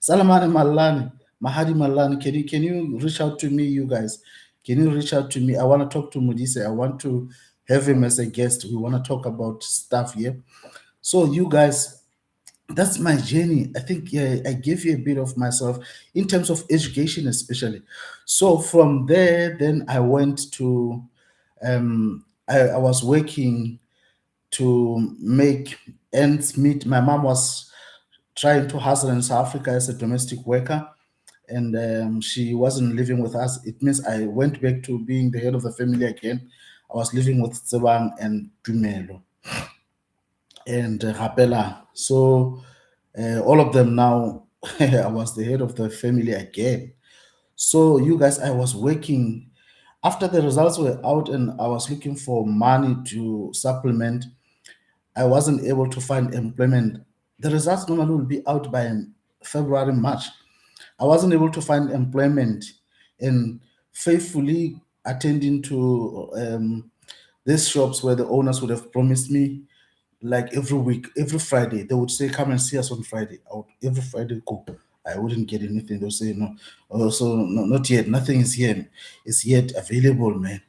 Salamani Malane, Mahadi Malane. Can you reach out to me, you guys? Can you reach out to me? I want to talk to Modise. I want to have him as a guest. We want to talk about stuff here. So, you guys, that's my journey. I think I gave you a bit of myself in terms of education, especially. So, from there, then I went to, I was working to make ends meet. My mom was trying to hustle in South Africa as a domestic worker, and she wasn't living with us. It means I went back to being the head of the family again. I was living with Tsebang and Dumelo and Rapela. So all of them now, I was the head of the family again. So you guys, I was working after the results were out, and I was looking for money to supplement. I wasn't able to find employment. The results normally will be out by February, March. I wasn't able to find employment, and faithfully attending to these shops where the owners would have promised me, like every week, every Friday, they would say, "Come and see us on Friday." I would every Friday go. I wouldn't get anything. They'll say, "No, so no, not yet. Nothing is here. Is yet available, man."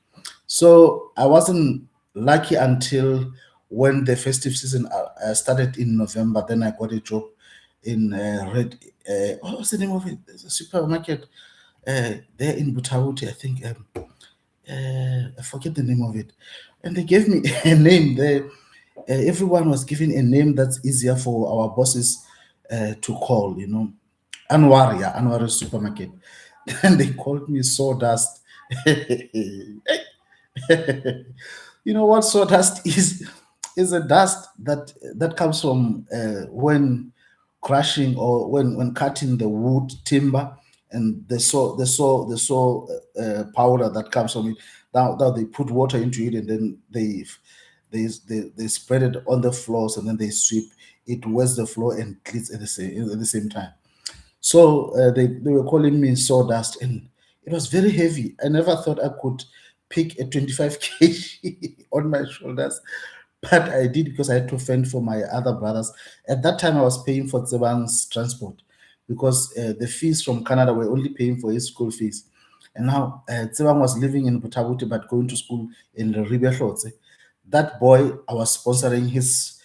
So I wasn't lucky until when the festive season started in November. Then I got a job in Red. What was the name of it? There's a supermarket there in Butawuti, I think. I forget the name of it. And they gave me a name there. Everyone was given a name that's easier for our bosses to call. Anwar, yeah, Anwar supermarket. And they called me sawdust. You know what sawdust is? Is a dust that comes from when crushing or when cutting the wood timber, and the saw powder that comes from it. Now they put water into it, and then they spread it on the floors, and then they sweep. It wets the floor and cleans at the same time. So they were calling me sawdust, and it was very heavy. I never thought I could pick a 25 kg on my shoulders, but I did because I had to fend for my other brothers. At that time, I was paying for Tsebang's transport because the fees from Canada were only paying for his school fees. And now Tsebang was living in Butabuti but going to school in Ribehlotse. That boy, I was sponsoring his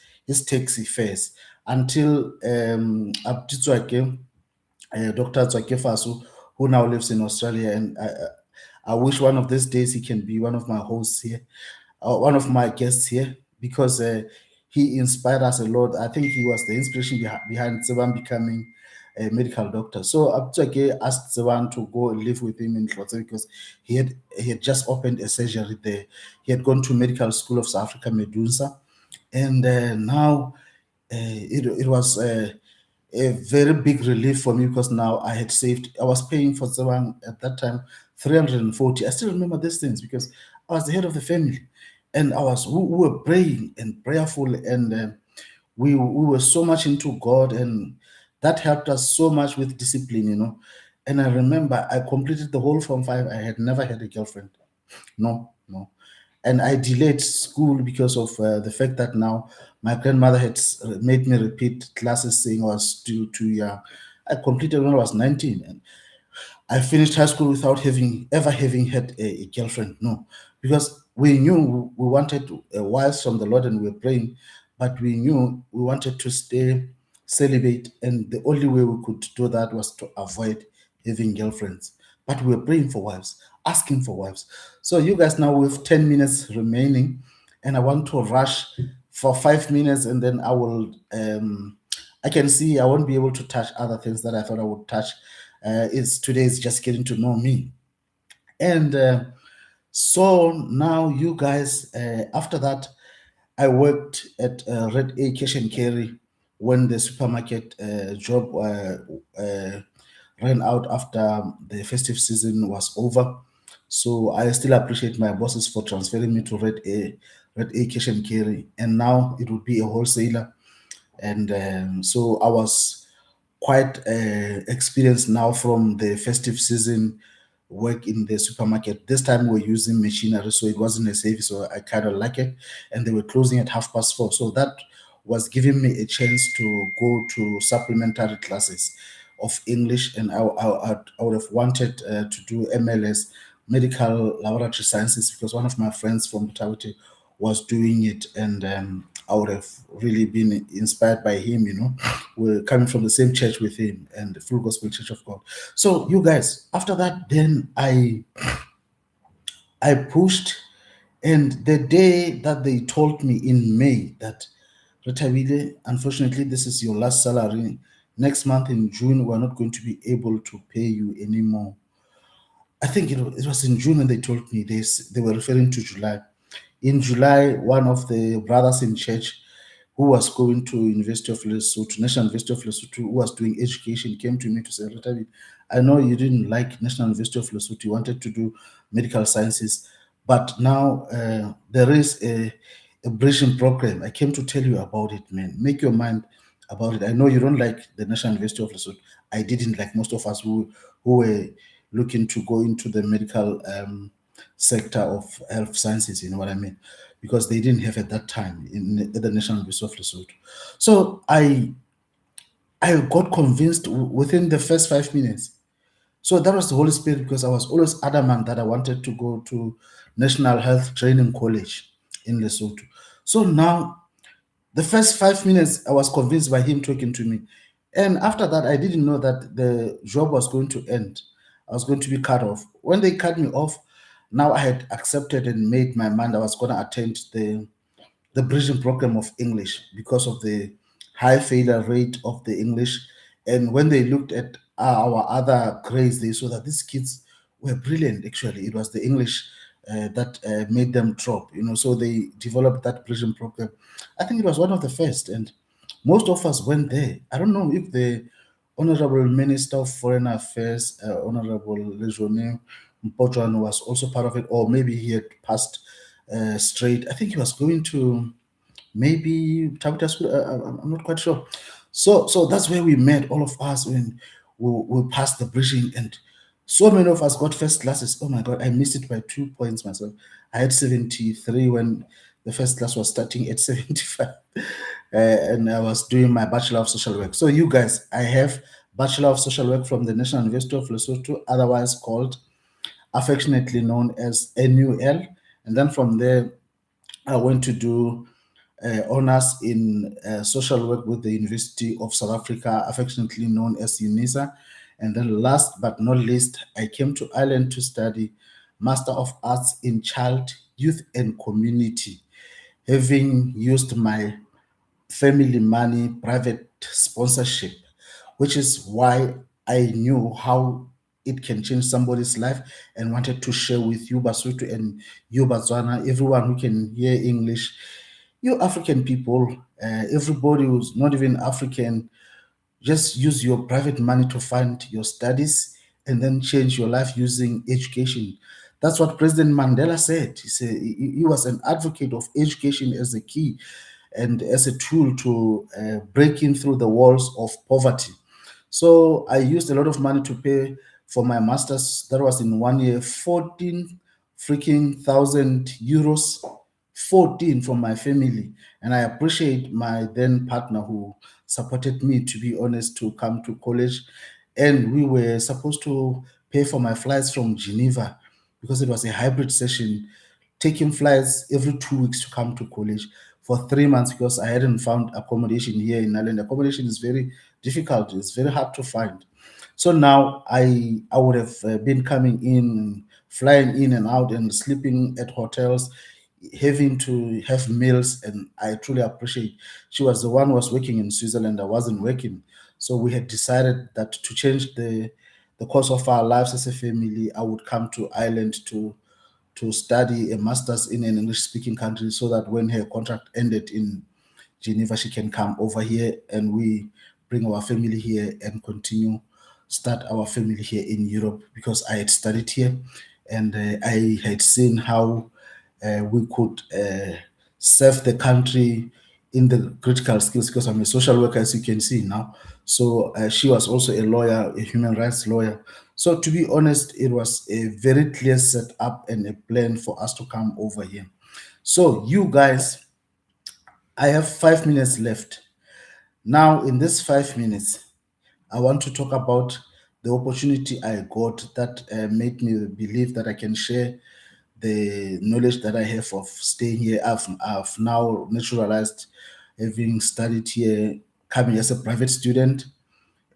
taxi fares until Abditswake, Dr. Tswakefasu, who now lives in Australia. And I wish one of these days he can be one of my hosts here, one of my guests here, because he inspired us a lot. I think he was the inspiration behind Tseban becoming a medical doctor. So Abtswake asked Tseban to go and live with him in Hlotse because he had just opened a surgery there. He had gone to medical school of South Africa, Medunsa, and now it was a very big relief for me because now I had saved. I was paying for Tsebang at that time 340. I still remember these things because I was the head of the family, and we were praying and prayerful, and we were so much into God, and that helped us so much with discipline. And I remember I completed the whole Form 5. I had never had a girlfriend. No, no. And I delayed school because of the fact that now my grandmother had made me repeat classes saying I was too young. I completed when I was 19, and I finished high school without ever having had a girlfriend. No, because we knew we wanted a wife from the Lord, and we were praying. but we knew we wanted to stay celibate, and the only way we could do that was to avoid having girlfriends. But we were praying for wives, asking for wives. So you guys, now we have 10 minutes remaining, and I want to rush for 5 minutes, and then I can see I won't be able to touch other things that I thought I would touch. Is today is just getting to know me. And so now you guys, after that, I worked at Red A Cash and Carry when the supermarket job ran out after the festive season was over. So I still appreciate my bosses for transferring me to Red A Cash and Carry, and now it would be a wholesaler. And so I was quite experienced now from the festive season work in the supermarket. This time we were using machinery, so it wasn't as heavy, so I kind of like it. And they were closing at 4:30, so that was giving me a chance to go to supplementary classes of English, and I would have wanted to do MLS, medical laboratory sciences, because one of my friends from Butawiti was doing it, and I would have really been inspired by him. We're coming from the same church with him, and the Full Gospel Church of God. So you guys, after that, then I pushed, and the day that they told me in May that, Rethabile, unfortunately, this is your last salary. Next month in June, we're not going to be able to pay you anymore. I think it was in June when they told me this. They were referring to July. In July, one of the brothers in church who was going to University of Lesotho, National University of Lesotho, who was doing education, came to me to say, Rethabile, I know you didn't like National University of Lesotho, you wanted to do medical sciences, but now there is a bridging program. I came to tell you about it, man. Make your mind about it. I know you don't like the National University of Lesotho. I didn't, like most of us who were looking to go into the medical sector of health sciences, you know what I mean? Because they didn't have at that time at the National University of Lesotho. So I got convinced within the first 5 minutes. So that was the Holy Spirit, because I was always adamant that I wanted to go to National Health Training College in Lesotho. So now the first 5 minutes, I was convinced by him talking to me. And after that, I didn't know that the job was going to end. I was going to be cut off. When they cut me off, now I had accepted and made my mind I was going to attend the bridging program of English because of the high failure rate of the English. And when they looked at our other grades, they saw that these kids were brilliant. Actually, it was the English that made them drop. So they developed that bridging program. I think it was one of the first, and most of us went there. I don't know if the Honorable Minister of Foreign Affairs, Honorable Lejourne Mpotjwana, was also part of it, or maybe he had passed straight. I think he was going to maybe Tabita School. I'm not quite sure. So that's where we met, all of us, when we passed the bridging, and so many of us got first classes. Oh my God, I missed it by 2 points myself. I had 73 when the first class was starting at 75. And I was doing my Bachelor of Social Work. So you guys, I have Bachelor of Social Work from the National University of Lesotho, otherwise called, affectionately known as NUL. And then from there, I went to do honors in social work with the University of South Africa, affectionately known as UNISA. And then last but not least, I came to Ireland to study Master of Arts in Child, Youth and Community, having used my family money, private sponsorship, which is why I knew how it can change somebody's life and wanted to share with you, Basotho, and you, Batswana, everyone who can hear English, you African people, everybody who's not even African, just use your private money to fund your studies and then change your life using education. That's what President Mandela said. He said he was an advocate of education as a key and as a tool to breaking through the walls of poverty. So I used a lot of money to pay for my master's. That was in 1 year, 14 freaking thousand euros, 14 from my family. And I appreciate my then partner who supported me, to be honest, to come to college. And we were supposed to pay for my flights from Geneva because it was a hybrid session, taking flights every 2 weeks to come to college. for 3 months because I hadn't found accommodation here in Ireland. Accommodation is very difficult. It's very hard to find. So now I would have been coming in, flying in and out, and sleeping at hotels, having to have meals, and I truly appreciate. She was the one who was working in Switzerland. I wasn't working, so we had decided that to change the course of our lives as a family, I would come to Ireland to study a master's in an English speaking country, so that when her contract ended in Geneva, she can come over here and we bring our family here and continue start our family here in Europe, because I had studied here and I had seen how we could serve the country in the critical skills, because I'm a social worker, as you can see now. So she was also a lawyer, a human rights lawyer. So to be honest, it was a very clear setup and a plan for us to come over here. So you guys, I have 5 minutes left. Now, in this 5 minutes, I want to talk about the opportunity I got that made me believe that I can share the knowledge that I have of staying here. I've now naturalized, having studied here, coming as a private student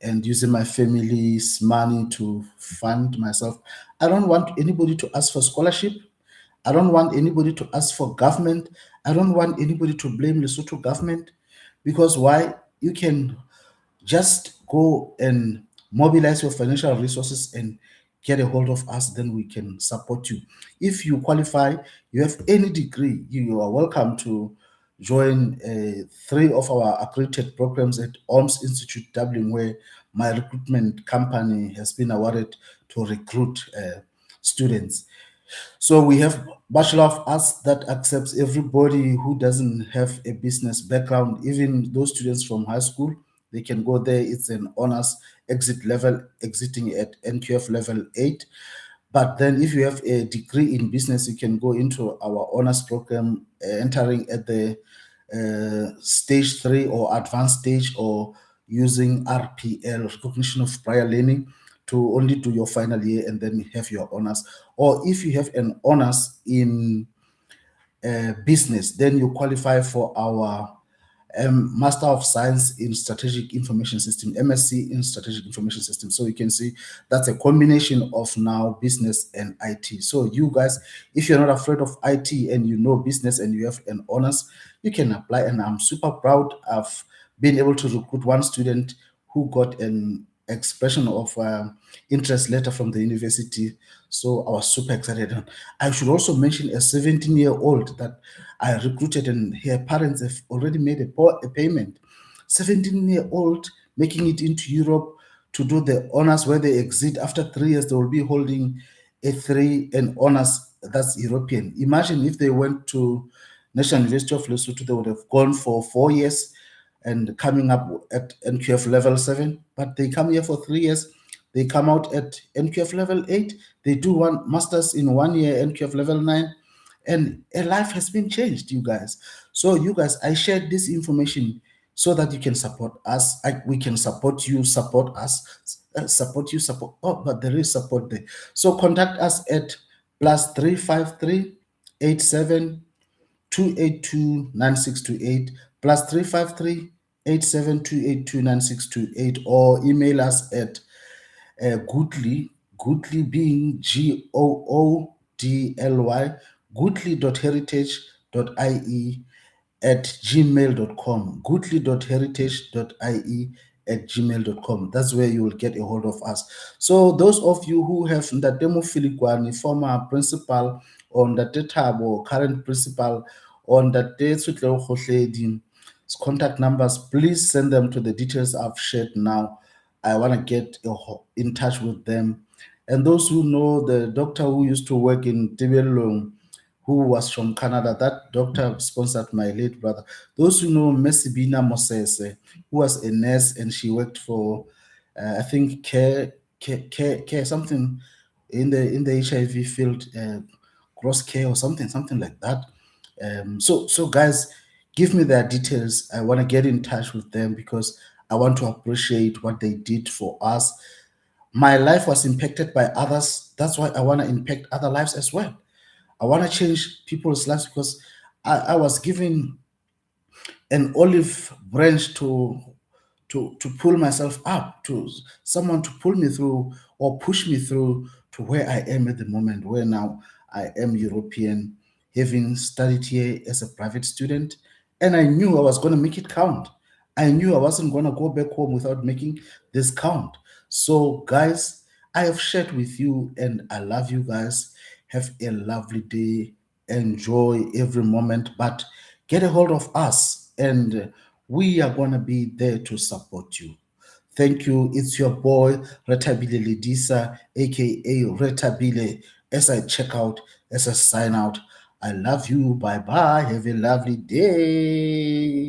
and using my family's money to fund myself. I don't want anybody to ask for scholarship. I don't want anybody to ask for government. I don't want anybody to blame Lesotho government, because why? You can just go and mobilize your financial resources and get a hold of us, then we can support you. If you qualify, you have any degree, you are welcome to join three of our accredited programs at OMS Institute Dublin, where my recruitment company has been awarded to recruit students. So we have Bachelor of Arts that accepts everybody who doesn't have a business background, even those students from high school. They can go there. It's an honors exit level, exiting at NQF level 8. But then if you have a degree in business, you can go into our honors program, entering at the stage 3 or advanced stage, or using RPL, recognition of prior learning, to only do your final year and then have your honors. Or if you have an honors in business, then you qualify for our Master of Science in Strategic Information System, MSc in Strategic Information System. So you can see that's a combination of now business and IT. So you guys, if you're not afraid of IT and you know business and you have an honors, you can apply. And I'm super proud of being able to recruit one student who got an expression of interest letter from the university. So I was super excited. And I should also mention a 17-year-old that I recruited, and her parents have already made a payment. 17-year-old making it into Europe to do the honors, where they exit after 3 years. They will be holding a 3 and honors that's European. Imagine if they went to National University of Lesotho, they would have gone for 4 years and coming up at NQF level 7, but they come here for 3 years. They come out at NQF level 8. They do one masters in 1 year, NQF level 9, and a life has been changed, you guys. So you guys, I shared this information so that you can support us. We can support you, support us, support you, support. Oh, but there is support there. So contact us at +353 87 282 9628, +353 87 282 9628, or email us at Goodly, Goodly being GOODLY, goodly.heritage.ie at gmail.com, goodly.heritage.ie at gmail.com. That's where you will get a hold of us. So those of you who have Ndatemo Filikwane, former principal, on Ndate Thabo, current principal, on Ndate Tsutleo Khohledi, contact numbers, please send them to the details I've shared now. I want to get in touch with them. And those who know the doctor who used to work in Tibelong, who was from Canada, that doctor sponsored my late brother. Those who know Mesibina Mosese, who was a nurse and she worked for, I think, care, something in the HIV field, cross care or something like that. So guys, give me their details. I want to get in touch with them because I want to appreciate what they did for us. My life was impacted by others. That's why I want to impact other lives as well. I want to change people's lives because I was given an olive branch to pull myself up, to someone to pull me through or push me through to where I am at the moment, where now I am European, having studied here as a private student. And I knew I was going to make it count. I knew I wasn't going to go back home without making this count. So, guys, I have shared with you and I love you guys. Have a lovely day. Enjoy every moment, but get a hold of us and we are going to be there to support you. Thank you. It's your boy, Rethabile Lelisa-AKA-Retha-Billy. As I check out, as I sign out, I love you. Bye bye. Have a lovely day.